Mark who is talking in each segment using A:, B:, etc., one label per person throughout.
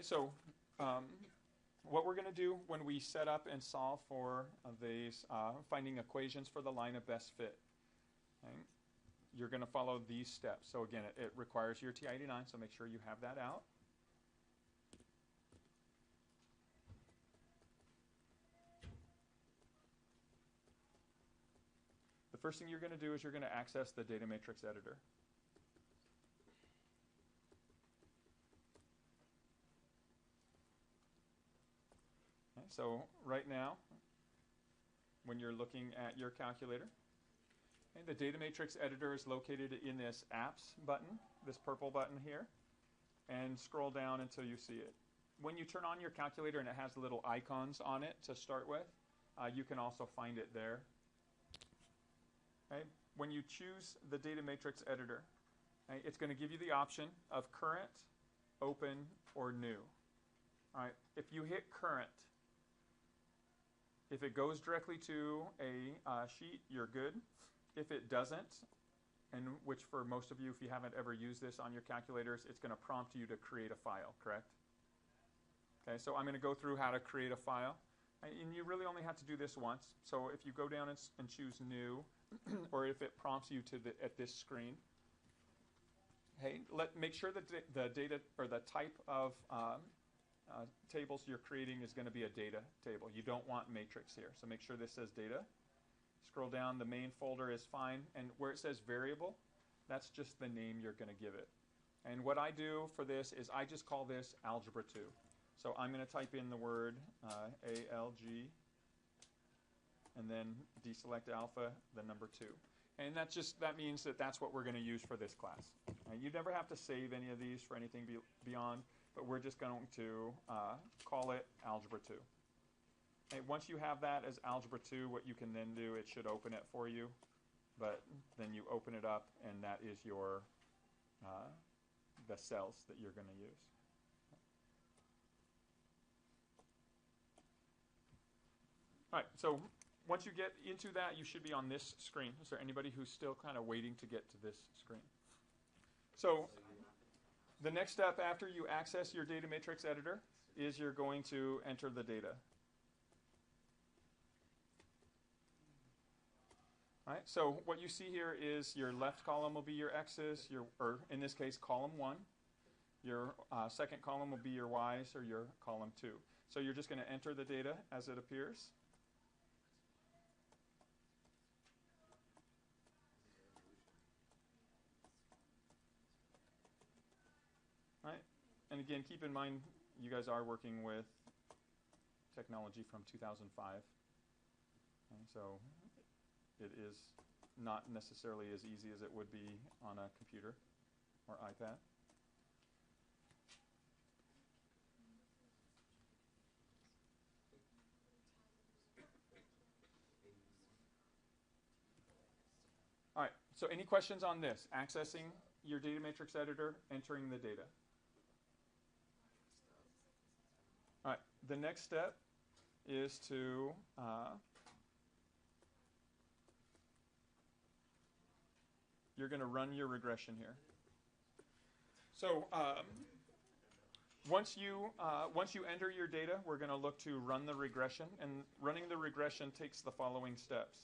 A: Okay, so what we're going to do when we set up and solve for these finding equations for the line of best fit, okay, you're going to follow these steps. So again, it requires your TI-89, so make sure you have that out. The first thing you're going to do is you're going to access the data matrix editor. Okay, so right now, when you're looking at your calculator, okay, the data matrix editor is located in this apps button, this purple button here, and scroll down until you see it. When you turn on your calculator and it has little icons on it to start with, you can also find it there. Okay. When you choose the data matrix editor, okay, it's going to give you the option of current, open, or new. All right. If you hit current, if it goes directly to a sheet, you're good. If it doesn't, and which for most of you, if you haven't ever used this on your calculators, it's going to prompt you to create a file, correct? Okay, so I'm going to go through how to create a file. And you really only have to do this once. So if you go down and choose new, or if it prompts you to at this screen, hey, make sure that the data or the type of tables you're creating is going to be a data table. You don't want matrix here, so make sure this says data. Scroll down, the main folder is fine, and where it says variable, that's just the name you're going to give it. And what I do for this is I just call this algebra 2. So I'm going to type in the word ALG, and then deselect alpha, the number 2. And that means that that's what we're going to use for this class. You never have to save any of these for anything beyond, but we're just going to call it algebra 2. And once you have that as algebra 2, what you can then do, it should open it for you, but then you open it up, and that is your the cells that you're going to use. All right, so once you get into that, you should be on this screen. Is there anybody who's still kind of waiting to get to this screen? So the next step after you access your data matrix editor is you're going to enter the data. All right, so what you see here is your left column will be your x's, or in this case, column 1. Your second column will be your y's, or your column 2. So you're just going to enter the data as it appears. Right? And again, keep in mind, you guys are working with technology from 2005. Okay, so it is not necessarily as easy as it would be on a computer or iPad. All right, so any questions on this? Accessing your data matrix editor, entering the data. All right, the next step is to you're going to run your regression here. So once you enter your data, we're going to look to run the regression, and running the regression takes the following steps.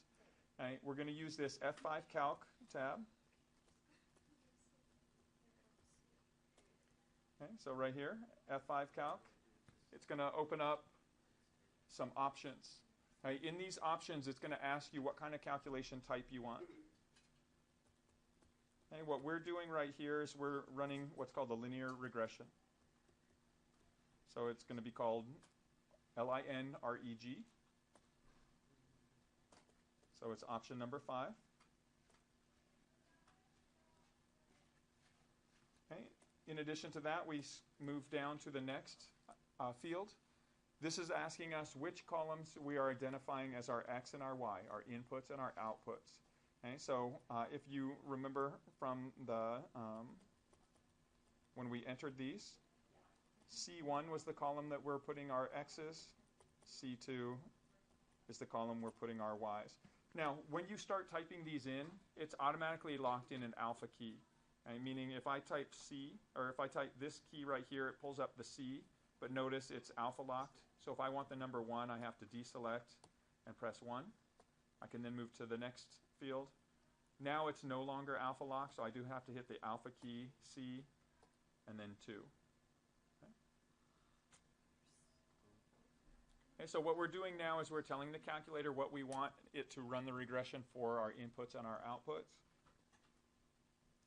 A: Okay, we're going to use this F5 Calc tab. Okay, so right here, F5 Calc. It's going to open up some options. Okay, in these options, it's going to ask you what kind of calculation type you want. Okay, what we're doing right here is we're running what's called a linear regression. So it's going to be called LINREG. So it's option number 5. Okay. In addition to that, we move down to the next field. This is asking us which columns we are identifying as our X and our Y, our inputs and our outputs. Okay, so if you remember from the when we entered these, C1 was the column that we're putting our X's, C2 is the column we're putting our Y's. Now, when you start typing these in, it's automatically locked in an alpha key. Okay, meaning if I type C, or if I type this key right here, it pulls up the C, but notice it's alpha locked. So if I want the number 1, I have to deselect and press 1. I can then move to the next field. Now it's no longer alpha locked, so I do have to hit the alpha key, C, and then 2. Okay, so what we're doing now is we're telling the calculator what we want it to run the regression for our inputs and our outputs.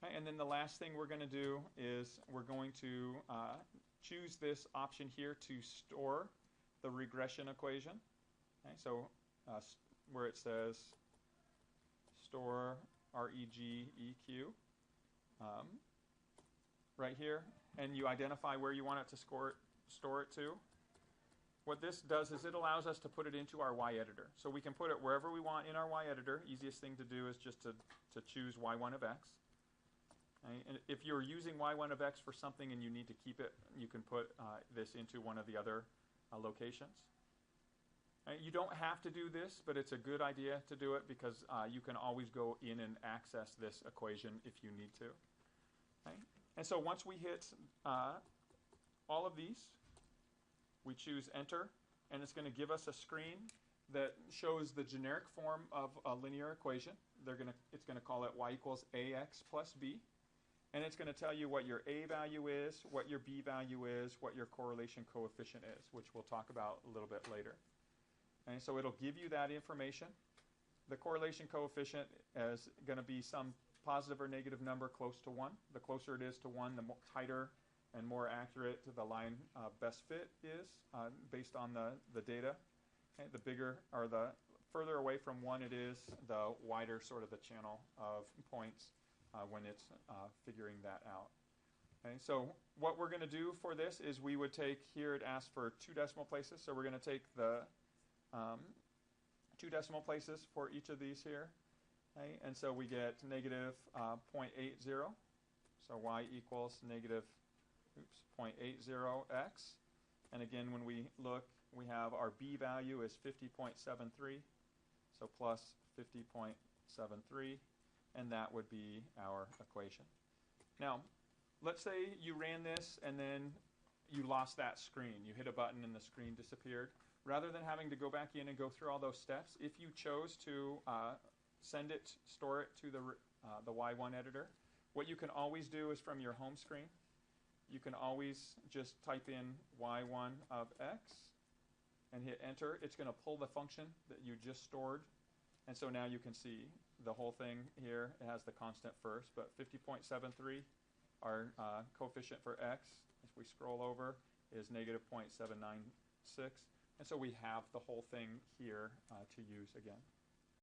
A: Okay, and then the last thing we're going to do is we're going to choose this option here to store the regression equation. Okay, so where it says store REGEQ right here, and you identify where you want it to store it to. What this does is it allows us to put it into our Y editor. So we can put it wherever we want in our Y editor. Easiest thing to do is just to choose Y1 of X. Okay? And if you're using Y1 of X for something and you need to keep it, you can put this into one of the other locations. You don't have to do this, but it's a good idea to do it because you can always go in and access this equation if you need to. Okay? And so once we hit all of these, we choose enter, and it's going to give us a screen that shows the generic form of a linear equation. It's going to call it y equals ax plus b, and it's going to tell you what your a value is, what your b value is, what your correlation coefficient is, which we'll talk about a little bit later. And so it'll give you that information. The correlation coefficient is going to be some positive or negative number close to 1. The closer it is to 1, the tighter and more accurate the line best fit is based on the data. Okay, the bigger or the further away from 1 it is, the wider sort of the channel of points when it's figuring that out. Okay, so what we're going to do for this is we would take, here it asks for 2 decimal places, so we're going to take the 2 decimal places for each of these here. Okay, and so we get negative 0.80, so y equals negative 0.80x, and again when we look we have our b value is 50.73, so plus 50.73, and that would be our equation. Now let's say you ran this and then you lost that screen. You hit a button and the screen disappeared. Rather than having to go back in and go through all those steps, if you chose to store it to the Y1 editor, what you can always do is from your home screen, you can always just type in y1 of x and hit enter. It's going to pull the function that you just stored, and so now you can see the whole thing here. It has the constant first, but 50.73, our coefficient for x, if we scroll over, is negative 0.796, and so we have the whole thing here to use again.